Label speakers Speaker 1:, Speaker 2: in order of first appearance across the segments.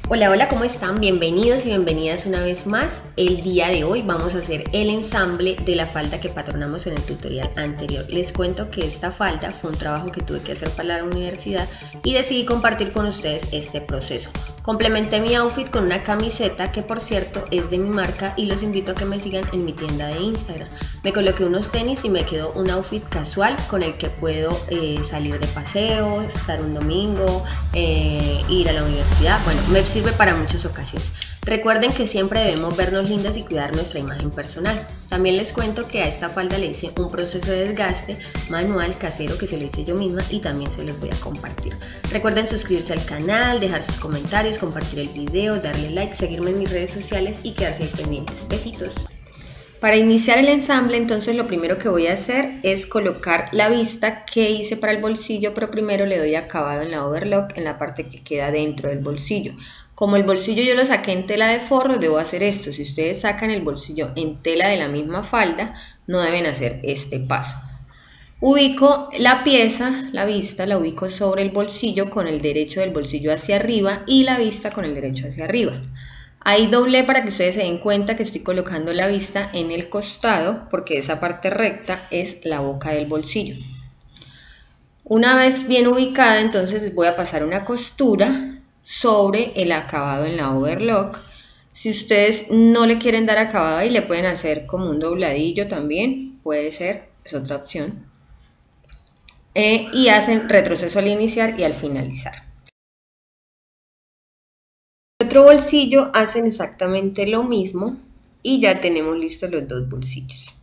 Speaker 1: Hola, hola, ¿cómo están? Bienvenidos y bienvenidas una vez más. El día de hoy vamos a hacer el ensamble de la falda que patronamos en el tutorial anterior. Les cuento que esta falda fue un trabajo que tuve que hacer para la universidad y decidí compartir con ustedes este proceso. Complementé mi outfit con una camiseta que, por cierto, es de mi marca y los invito a que me sigan en mi tienda de Instagram. Me coloqué unos tenis y me quedó un outfit casual con el que puedo salir de paseo, estar un domingo, ir a la universidad. Bueno, me sirve para muchas ocasiones. Recuerden que siempre debemos vernos lindas y cuidar nuestra imagen personal. También les cuento que a esta falda le hice un proceso de desgaste manual casero que se lo hice yo misma y también se los voy a compartir. Recuerden suscribirse al canal, dejar sus comentarios, compartir el video, darle like, seguirme en mis redes sociales y quedarse ahí pendientes. Besitos. Para iniciar el ensamble, entonces lo primero que voy a hacer es colocar la vista que hice para el bolsillo, pero primero le doy acabado en la overlock en la parte que queda dentro del bolsillo. Como el bolsillo yo lo saqué en tela de forro, debo hacer esto. Si ustedes sacan el bolsillo en tela de la misma falda, no deben hacer este paso. Ubico la pieza, la vista, la ubico sobre el bolsillo con el derecho del bolsillo hacia arriba y la vista con el derecho hacia arriba. Ahí doblé para que ustedes se den cuenta que estoy colocando la vista en el costado porque esa parte recta es la boca del bolsillo. Una vez bien ubicada, entonces voy a pasar una costura sobre el acabado en la overlock. Si ustedes no le quieren dar acabado ahí, le pueden hacer como un dobladillo también, puede ser, es otra opción. Y hacen retroceso al iniciar y al finalizar. El otro bolsillo hacen exactamente lo mismo y ya tenemos listos los dos bolsillos.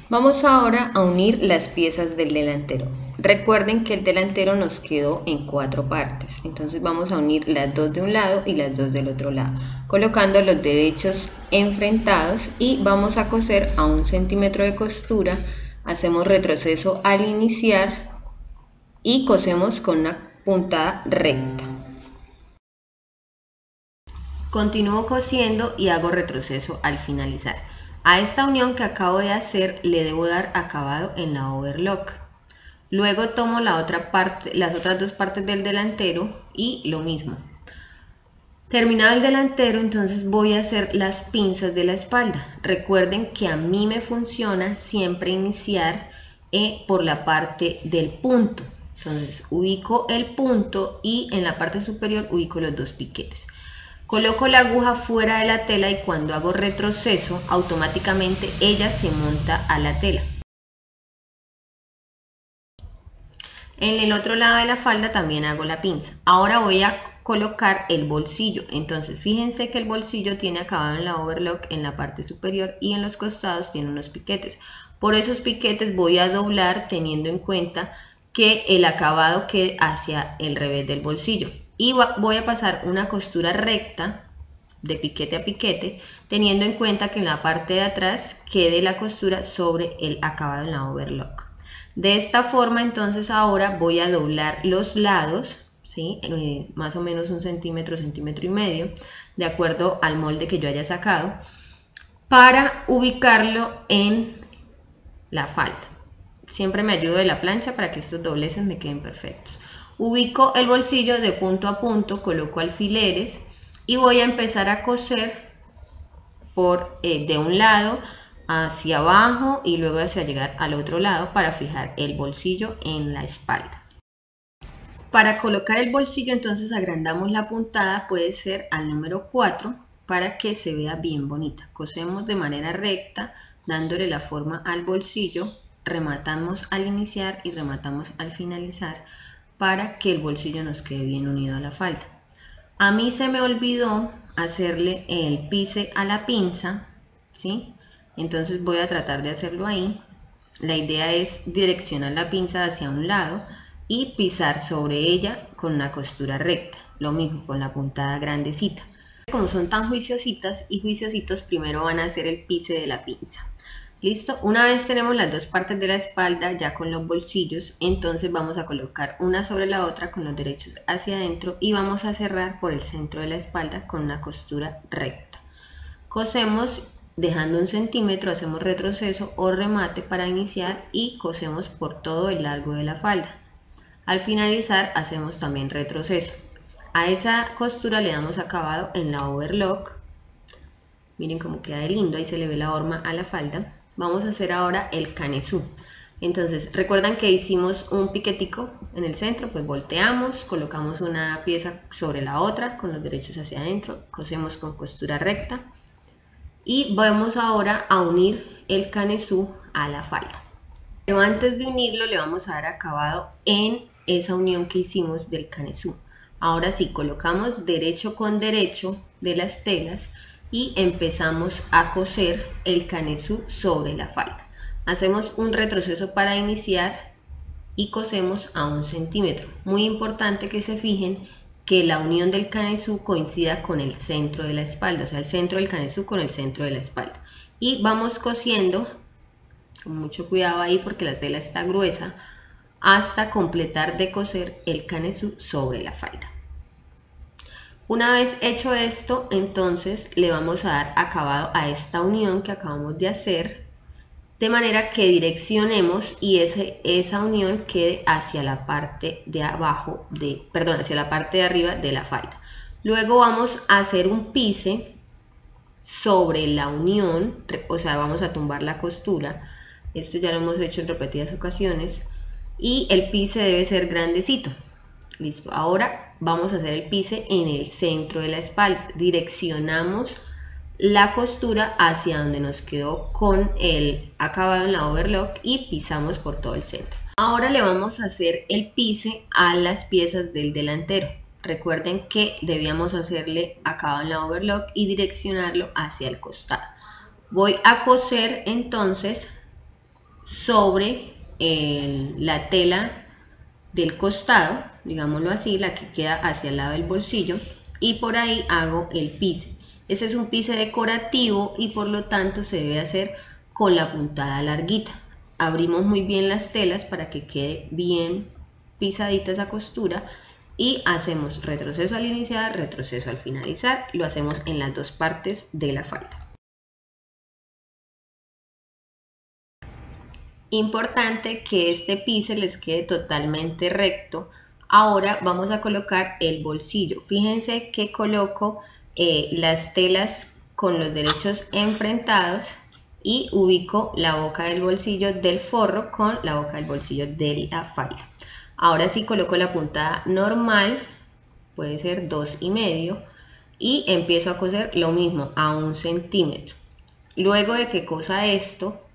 Speaker 1: Vamos ahora a unir las piezas del delantero. Recuerden que el delantero nos quedó en 4 partes, entonces vamos a unir las dos de un lado y las dos del otro lado, colocando los derechos enfrentados y vamos a coser a 1 centímetro de costura. Hacemos retroceso al iniciar y cosemos con una puntada recta. Continúo cosiendo y hago retroceso al finalizar. A esta unión que acabo de hacer le debo dar acabado en la overlock. Luego tomo la otra parte, las otras dos partes del delantero y lo mismo. Terminado el delantero, entonces voy a hacer las pinzas de la espalda. Recuerden que a mí me funciona siempre iniciar por la parte del punto. Entonces ubico el punto y en la parte superior ubico los dos piquetes. Coloco la aguja fuera de la tela y cuando hago retroceso, automáticamente ella se monta a la tela. En el otro lado de la falda también hago la pinza. Ahora voy a colocar el bolsillo. Entonces fíjense que el bolsillo tiene acabado en la overlock en la parte superior y en los costados tiene unos piquetes. Por esos piquetes voy a doblar teniendo en cuenta que el acabado quede hacia el revés del bolsillo. Y voy a pasar una costura recta de piquete a piquete, teniendo en cuenta que en la parte de atrás quede la costura sobre el acabado en la overlock. De esta forma, entonces ahora voy a doblar los lados, ¿sí? Más o menos 1 centímetro, centímetro y medio, de acuerdo al molde que yo haya sacado, para ubicarlo en la falda. Siempre me ayudo de la plancha para que estos dobleces me queden perfectos. Ubico el bolsillo de punto a punto, coloco alfileres y voy a empezar a coser de un lado hacia abajo y luego hacia llegar al otro lado para fijar el bolsillo en la espalda. Para colocar el bolsillo entonces agrandamos la puntada, puede ser al número 4 para que se vea bien bonita. Cosemos de manera recta dándole la forma al bolsillo, rematamos al iniciar y rematamos al finalizar para que el bolsillo nos quede bien unido a la falda. A mí se me olvidó hacerle el pise a la pinza, ¿sí? Entonces voy a tratar de hacerlo ahí. La idea es direccionar la pinza hacia un lado y pisar sobre ella con una costura recta. Lo mismo con la puntada grandecita. Como son tan juiciositas y juiciositos, primero van a hacer el pise de la pinza. ¿Listo? Una vez tenemos las dos partes de la espalda ya con los bolsillos, entonces vamos a colocar una sobre la otra con los derechos hacia adentro y vamos a cerrar por el centro de la espalda con una costura recta. Cosemos dejando 1 centímetro, hacemos retroceso o remate para iniciar y cosemos por todo el largo de la falda. Al finalizar hacemos también retroceso. a esa costura le damos acabado en la overlock. Miren cómo queda de lindo, ahí se le ve la horma a la falda. Vamos a hacer ahora el canesú. Entonces, recuerdan que hicimos un piquetico en el centro, pues volteamos, colocamos una pieza sobre la otra con los derechos hacia adentro, cosemos con costura recta y vamos ahora a unir el canesú a la falda. Pero antes de unirlo le vamos a dar acabado en esa unión que hicimos del canesú. Ahora sí, colocamos derecho con derecho de las telas y empezamos a coser el canesú sobre la falda. Hacemos un retroceso para iniciar y cosemos a 1 centímetro. Muy importante que se fijen que la unión del canesú coincida con el centro de la espalda, o sea, el centro del canesú con el centro de la espalda. Y vamos cosiendo, con mucho cuidado ahí porque la tela está gruesa, hasta completar de coser el canesú sobre la falda. Una vez hecho esto, entonces le vamos a dar acabado a esta unión que acabamos de hacer, de manera que direccionemos y esa unión quede hacia la parte de abajo, hacia la parte de arriba de la falda. Luego vamos a hacer un pise sobre la unión, o sea, vamos a tumbar la costura. Esto ya lo hemos hecho en repetidas ocasiones y el pise debe ser grandecito. Listo, ahora vamos a hacer el pise en el centro de la espalda. Direccionamos la costura hacia donde nos quedó con el acabado en la overlock y pisamos por todo el centro. Ahora le vamos a hacer el pise a las piezas del delantero. Recuerden que debíamos hacerle acabado en la overlock y direccionarlo hacia el costado. Voy a coser entonces sobre la tela del costado, digámoslo así, la que queda hacia el lado del bolsillo, y por ahí hago el pise. Ese es un pise decorativo y por lo tanto se debe hacer con la puntada larguita. Abrimos muy bien las telas para que quede bien pisadita esa costura y hacemos retroceso al iniciar, retroceso al finalizar. Lo hacemos en las dos partes de la falda. Importante que este pise les quede totalmente recto. Ahora vamos a colocar el bolsillo. Fíjense que coloco las telas con los derechos enfrentados y ubico la boca del bolsillo del forro con la boca del bolsillo de la falda. Ahora sí coloco la puntada normal, puede ser 2,5, y empiezo a coser lo mismo a 1 centímetro. Luego de que cosa esto,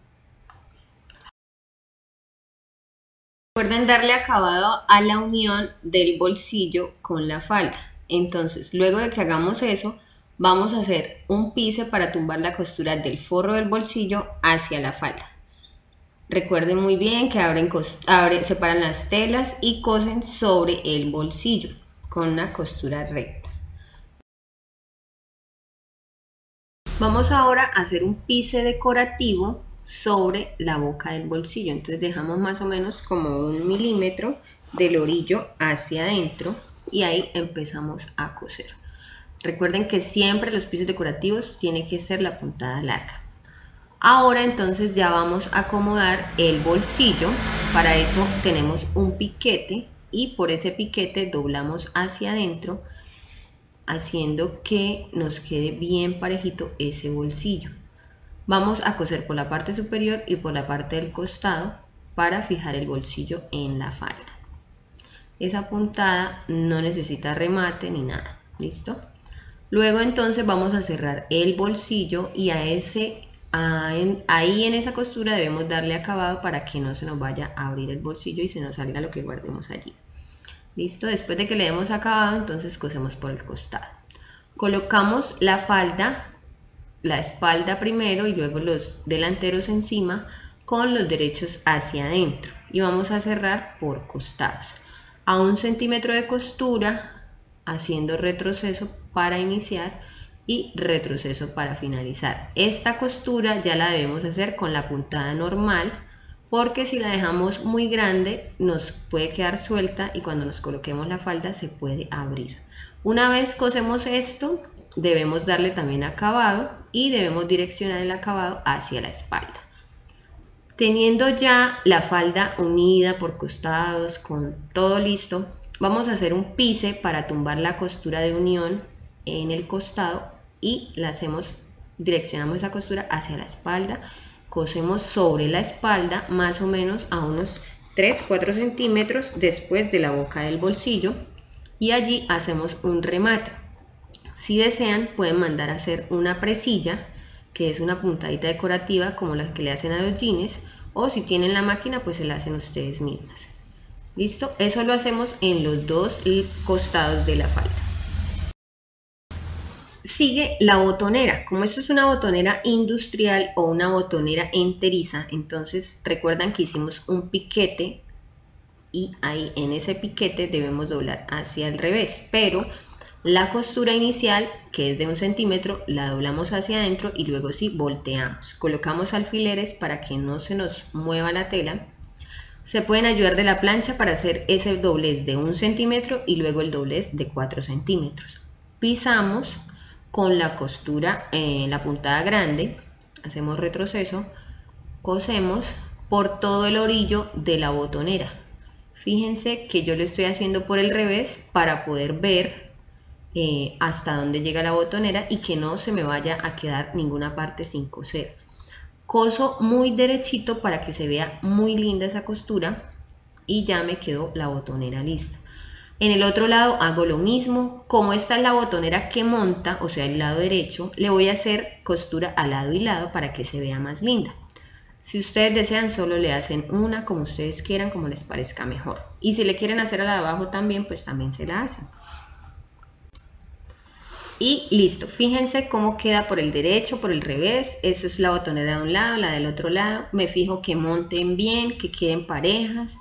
Speaker 1: recuerden darle acabado a la unión del bolsillo con la falda. Entonces, luego de que hagamos eso, vamos a hacer un pise para tumbar la costura del forro del bolsillo hacia la falda. Recuerden muy bien que separan las telas y cosen sobre el bolsillo con una costura recta. Vamos ahora a hacer un pise decorativo sobre la boca del bolsillo. Entonces dejamos más o menos como 1 milímetro del orillo hacia adentro y ahí empezamos a coser. Recuerden que siempre los pises decorativos tiene que ser la puntada larga. Ahora entonces ya vamos a acomodar el bolsillo. Para eso tenemos un piquete y por ese piquete doblamos hacia adentro, haciendo que nos quede bien parejito ese bolsillo. Vamos a coser por la parte superior y por la parte del costado para fijar el bolsillo en la falda. Esa puntada no necesita remate ni nada, ¿listo? Luego entonces vamos a cerrar el bolsillo y ahí en esa costura debemos darle acabado para que no se nos vaya a abrir el bolsillo y se nos salga lo que guardemos allí. ¿Listo? Después de que le demos acabado, entonces cosemos por el costado. Colocamos la falda, la espalda primero y luego los delanteros encima con los derechos hacia adentro y vamos a cerrar por costados a 1 centímetro de costura, haciendo retroceso para iniciar y retroceso para finalizar. Esta costura ya la debemos hacer con la puntada normal porque si la dejamos muy grande nos puede quedar suelta y cuando nos coloquemos la falda se puede abrir. Una vez cosemos esto, debemos darle también acabado y debemos direccionar el acabado hacia la espalda. Teniendo ya la falda unida por costados con todo listo, vamos a hacer un pise para tumbar la costura de unión en el costado y la hacemos, direccionamos esa costura hacia la espalda, cosemos sobre la espalda más o menos a unos 3-4 centímetros después de la boca del bolsillo y allí hacemos un remate. Si desean pueden mandar a hacer una presilla, que es una puntadita decorativa como las que le hacen a los jeans, o si tienen la máquina pues se la hacen ustedes mismas. ¿Listo? Eso lo hacemos en los dos costados de la falda. Sigue la botonera. Como esto es una botonera industrial o una botonera enteriza, entonces recuerdan que hicimos un piquete y ahí en ese piquete debemos doblar hacia el revés, pero la costura inicial, que es de 1 centímetro, la doblamos hacia adentro y luego sí volteamos. Colocamos alfileres para que no se nos mueva la tela. Se pueden ayudar de la plancha para hacer ese doblez de 1 centímetro y luego el doblez de 4 centímetros. Pisamos con la costura, la puntada grande, hacemos retroceso, cosemos por todo el orillo de la botonera. Fíjense que yo lo estoy haciendo por el revés para poder ver hasta dónde llega la botonera y que no se me vaya a quedar ninguna parte sin coser. Coso muy derechito para que se vea muy linda esa costura y ya me quedó la botonera lista. En el otro lado hago lo mismo. Como esta es la botonera que monta, o sea el lado derecho, le voy a hacer costura a lado y lado para que se vea más linda. Si ustedes desean solo le hacen una, como ustedes quieran, como les parezca mejor. Y si le quieren hacer a la de abajo también, pues también se la hacen. Y listo, fíjense cómo queda por el derecho, por el revés. Esa es la botonera de un lado, la del otro lado. Me fijo que monten bien, que queden parejas.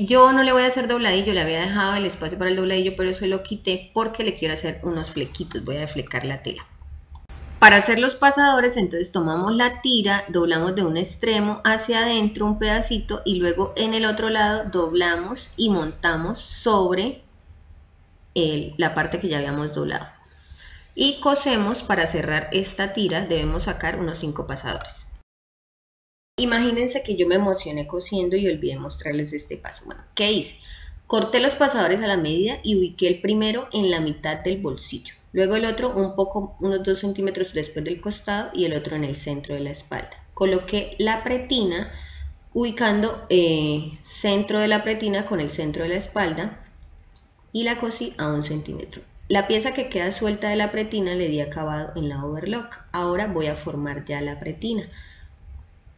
Speaker 1: Yo no le voy a hacer dobladillo, le había dejado el espacio para el dobladillo, pero eso lo quité porque le quiero hacer unos flequitos. Voy a deflecar la tela. Para hacer los pasadores, entonces tomamos la tira, doblamos de un extremo hacia adentro un pedacito y luego en el otro lado doblamos y montamos sobre la parte que ya habíamos doblado. Y cosemos. Para cerrar esta tira debemos sacar unos 5 pasadores. Imagínense que yo me emocioné cosiendo y olvidé mostrarles este paso. Bueno, ¿qué hice? Corté los pasadores a la medida y ubiqué el primero en la mitad del bolsillo. Luego el otro unos 2 centímetros después del costado y el otro en el centro de la espalda. Coloqué la pretina ubicando centro de la pretina con el centro de la espalda y la cosí a 1 centímetro. La pieza que queda suelta de la pretina le di acabado en la overlock. Ahora voy a formar ya la pretina.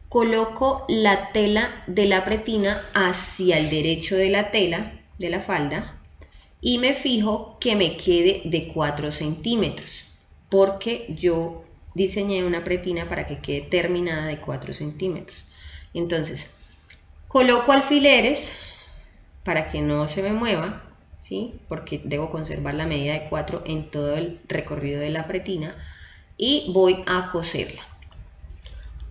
Speaker 1: Coloco la tela de la pretina hacia el derecho de la tela de la falda y me fijo que me quede de 4 centímetros porque yo diseñé una pretina para que quede terminada de 4 centímetros. Entonces coloco alfileres para que no se me mueva, ¿sí? Porque debo conservar la medida de 4 en todo el recorrido de la pretina y voy a coserla.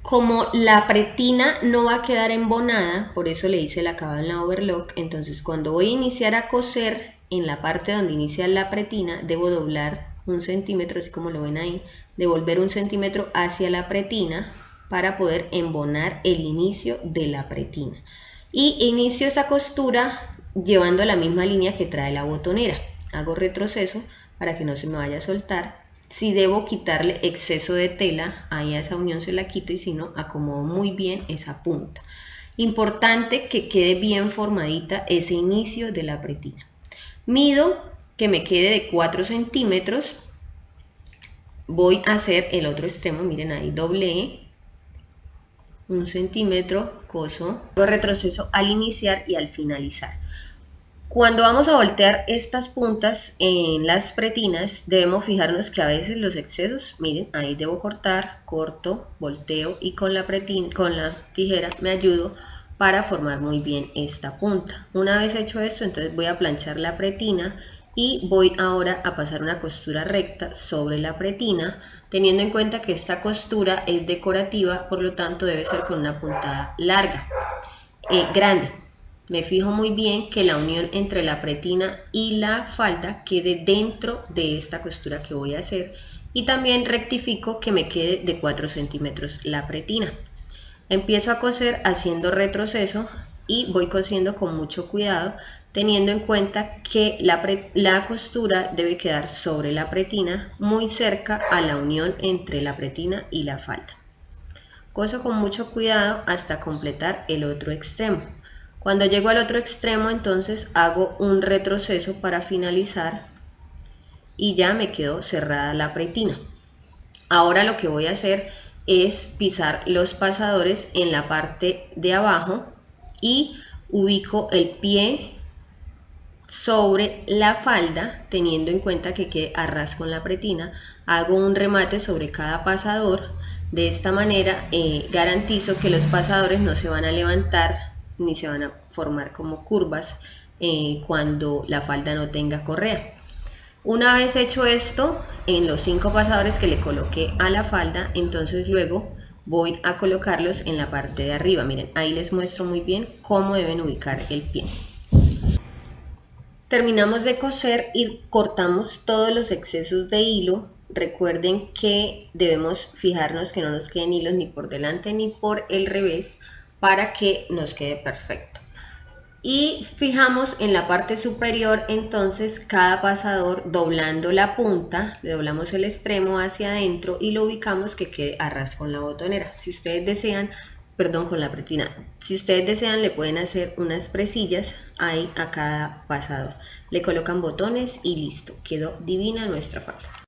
Speaker 1: Como la pretina no va a quedar embonada, por eso le hice el acabado en la overlock, entonces cuando voy a iniciar a coser en la parte donde inicia la pretina debo doblar 1 centímetro, así como lo ven ahí, devolver 1 centímetro hacia la pretina para poder embonar el inicio de la pretina. Y inicio esa costura llevando la misma línea que trae la botonera. Hago retroceso para que no se me vaya a soltar. Si debo quitarle exceso de tela, ahí a esa unión se la quito y si no, acomodo muy bien esa punta. Importante que quede bien formadita ese inicio de la pretina. Mido que me quede de 4 centímetros. Voy a hacer el otro extremo, miren ahí, doblé 1 centímetro, coso, hago retroceso al iniciar y al finalizar. Cuando vamos a voltear estas puntas en las pretinas, debemos fijarnos que a veces los excesos, miren, ahí debo cortar, corto, volteo y con la tijera me ayudo para formar muy bien esta punta. Una vez hecho esto, entonces voy a planchar la pretina y voy ahora a pasar una costura recta sobre la pretina, teniendo en cuenta que esta costura es decorativa, por lo tanto debe ser con una puntada larga, grande. Me fijo muy bien que la unión entre la pretina y la falda quede dentro de esta costura que voy a hacer y también rectifico que me quede de 4 centímetros la pretina. Empiezo a coser haciendo retroceso y voy cosiendo con mucho cuidado teniendo en cuenta que la costura debe quedar sobre la pretina, muy cerca a la unión entre la pretina y la falda. Coso con mucho cuidado hasta completar el otro extremo. Cuando llego al otro extremo, entonces hago un retroceso para finalizar y ya me quedó cerrada la pretina. Ahora lo que voy a hacer es pisar los pasadores en la parte de abajo y ubico el pie sobre la falda, teniendo en cuenta que quede a ras con la pretina. Hago un remate sobre cada pasador. De esta manera garantizo que los pasadores no se van a levantar ni se van a formar como curvas cuando la falda no tenga correa. Una vez hecho esto, en los 5 pasadores que le coloqué a la falda, entonces luego voy a colocarlos en la parte de arriba. Miren, ahí les muestro muy bien cómo deben ubicar el pie. Terminamos de coser y cortamos todos los excesos de hilo. Recuerden que debemos fijarnos que no nos queden hilos ni por delante ni por el revés para que nos quede perfecto. Y fijamos en la parte superior entonces cada pasador doblando la punta, le doblamos el extremo hacia adentro y lo ubicamos que quede a ras con la botonera. Si ustedes desean, perdón, con la pretina. Si ustedes desean, le pueden hacer unas presillas ahí a cada pasador. Le colocan botones y listo. Quedó divina nuestra falda.